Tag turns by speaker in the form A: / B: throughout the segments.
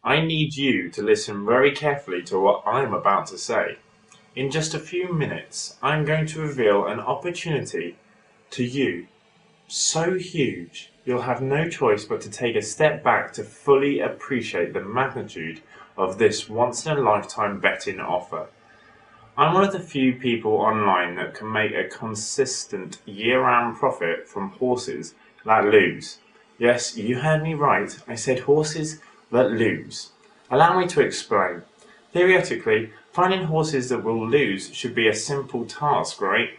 A: I need you to listen very carefully to what I'm about to say. In just a few minutes, I'm going to reveal an opportunity to you so huge you'll have no choice but to take a step back to fully appreciate the magnitude of this once in a lifetime betting offer. I'm one of the few people online that can make a consistent year-round profit from horses that lose. Yes, you heard me right. I said horses that lose. Allow me to explain. Theoretically, finding horses that will lose should be a simple task, right?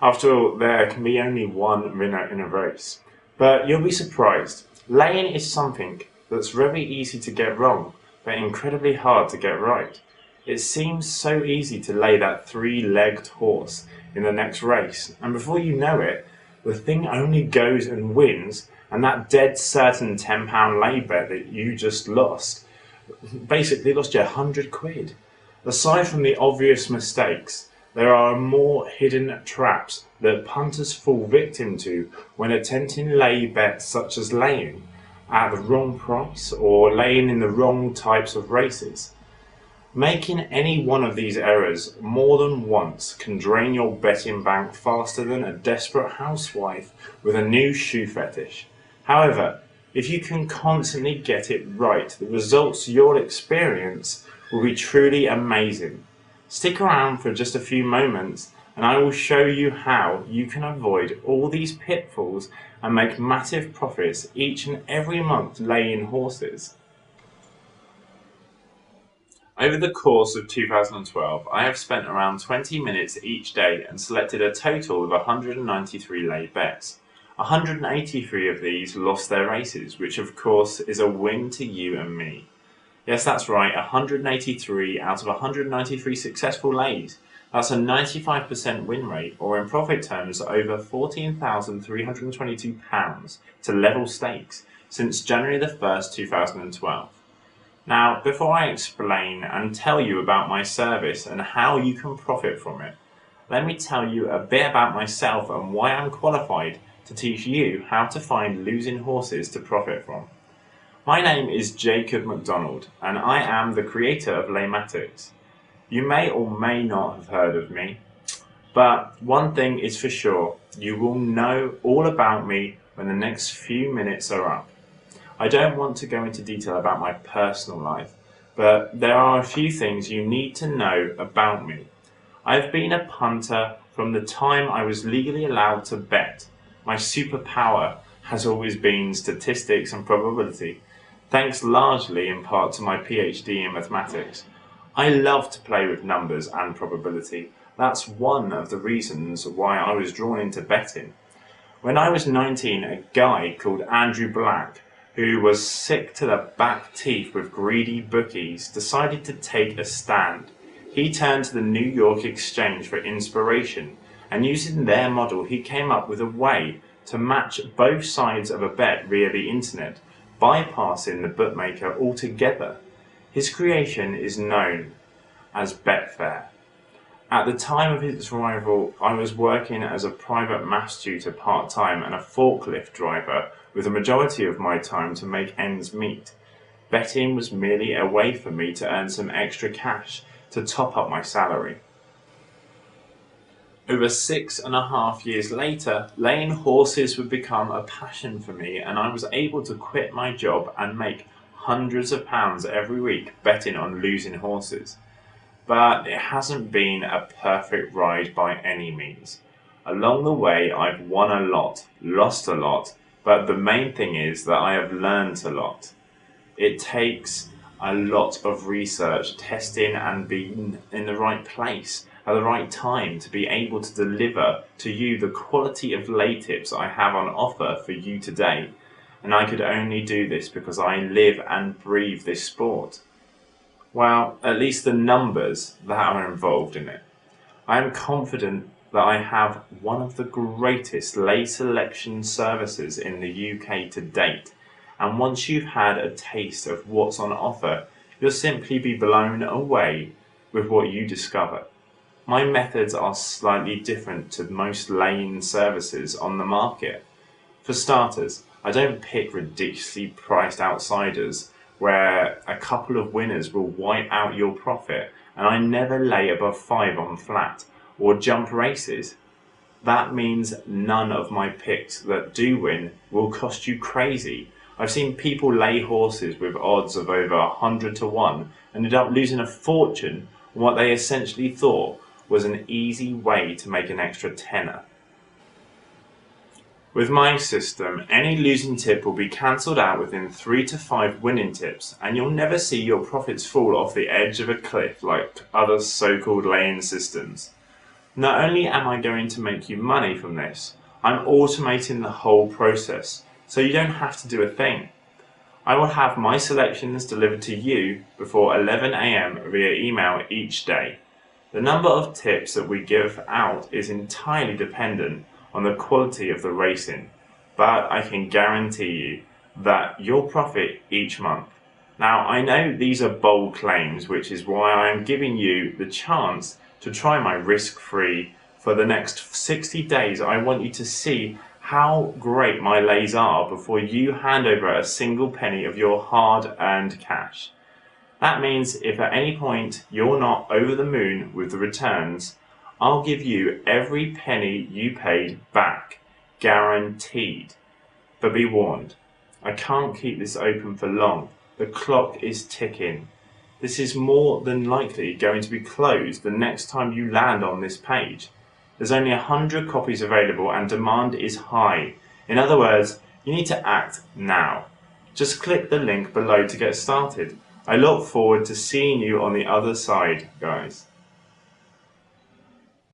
A: After all, there can be only one winner in a race. But you'll be surprised. Laying is something that's very easy to get wrong, but incredibly hard to get right. It seems so easy to lay that three-legged horse in the next race, and before you know it, the thing only goes and wins, and that dead certain £10 lay bet that you just lost basically lost you £100. Aside from the obvious mistakes, there are more hidden traps that punters fall victim to when attempting lay bets, such as laying at the wrong price or laying in the wrong types of races. Making any one of these errors more than once can drain your betting bank faster than a desperate housewife with a new shoe fetish. However, if you can constantly get it right, the results you'll experience will be truly amazing. Stick around for just a few moments and I will show you how you can avoid all these pitfalls and make massive profits each and every month laying horses. Over the course of 2012, I have spent around 20 minutes each day and selected a total of 193 laid bets. 183 of these lost their races, which of course is a win to you and me. Yes, that's right, 183 out of 193 successful lays. That's a 95% win rate, or in profit terms, over £14,322 to level stakes since January the 1st, 2012. Now, before I explain and tell you about my service and how you can profit from it, let me tell you a bit about myself and why I'm qualified to teach you how to find losing horses to profit from. My name is Jacob McDonald and I am the creator of LayMatics. You may or may not have heard of me, but one thing is for sure, you will know all about me when the next few minutes are up. I don't want to go into detail about my personal life, but there are a few things you need to know about me. I've been a punter from the time I was legally allowed to bet. My superpower has always been statistics and probability, thanks largely in part to my PhD in mathematics. I love to play with numbers and probability. That's one of the reasons why I was drawn into betting. When I was 19, a guy called Andrew Black, who was sick to the back teeth with greedy bookies, decided to take a stand. He turned to the New York Exchange for inspiration, and using their model he came up with a way to match both sides of a bet via the internet, bypassing the bookmaker altogether. His creation is known as Betfair. At the time of its arrival, I was working as a private maths tutor part-time and a forklift driver, with the majority of my time to make ends meet. Betting was merely a way for me to earn some extra cash to top up my salary. Over 6.5 years later, laying horses would become a passion for me and I was able to quit my job and make hundreds of pounds every week betting on losing horses. But it hasn't been a perfect ride by any means. Along the way I've won a lot, lost a lot, but the main thing is that I have learned a lot. It takes a lot of research, testing and being in the right place at the right time to be able to deliver to you the quality of lay tips I have on offer for you today. And I could only do this because I live and breathe this sport. Well, at least the numbers that are involved in it. I am confident that I have one of the greatest lay selection services in the UK to date, and once you've had a taste of what's on offer, you'll simply be blown away with what you discover. My methods are slightly different to most laying services on the market. For starters, I don't pick ridiculously priced outsiders where a couple of winners will wipe out your profit, and I never lay above 5 on flat or jump races. That means none of my picks that do win will cost you crazy. I've seen people lay horses with odds of over 100 to 1 and end up losing a fortune on what they essentially thought was an easy way to make an extra tenner. With my system, any losing tip will be cancelled out within 3 to 5 winning tips, and you'll never see your profits fall off the edge of a cliff like other so-called lay-in systems. Not only am I going to make you money from this, I'm automating the whole process, so you don't have to do a thing. I will have my selections delivered to you before 11 AM via email each day. The number of tips that we give out is entirely dependent on the quality of the racing, but I can guarantee you that you'll profit each month. Now, I know these are bold claims, which is why I am giving you the chance to try my risk-free. For the next 60 days, I want you to see how great my lays are before you hand over a single penny of your hard-earned cash. That means if at any point you're not over the moon with the returns, I'll give you every penny you paid back, guaranteed. But be warned, I can't keep this open for long. The clock is ticking. This is more than likely going to be closed the next time you land on this page. There's only 100 copies available and demand is high. In other words, you need to act now. Just click the link below to get started. I look forward to seeing you on the other side, guys.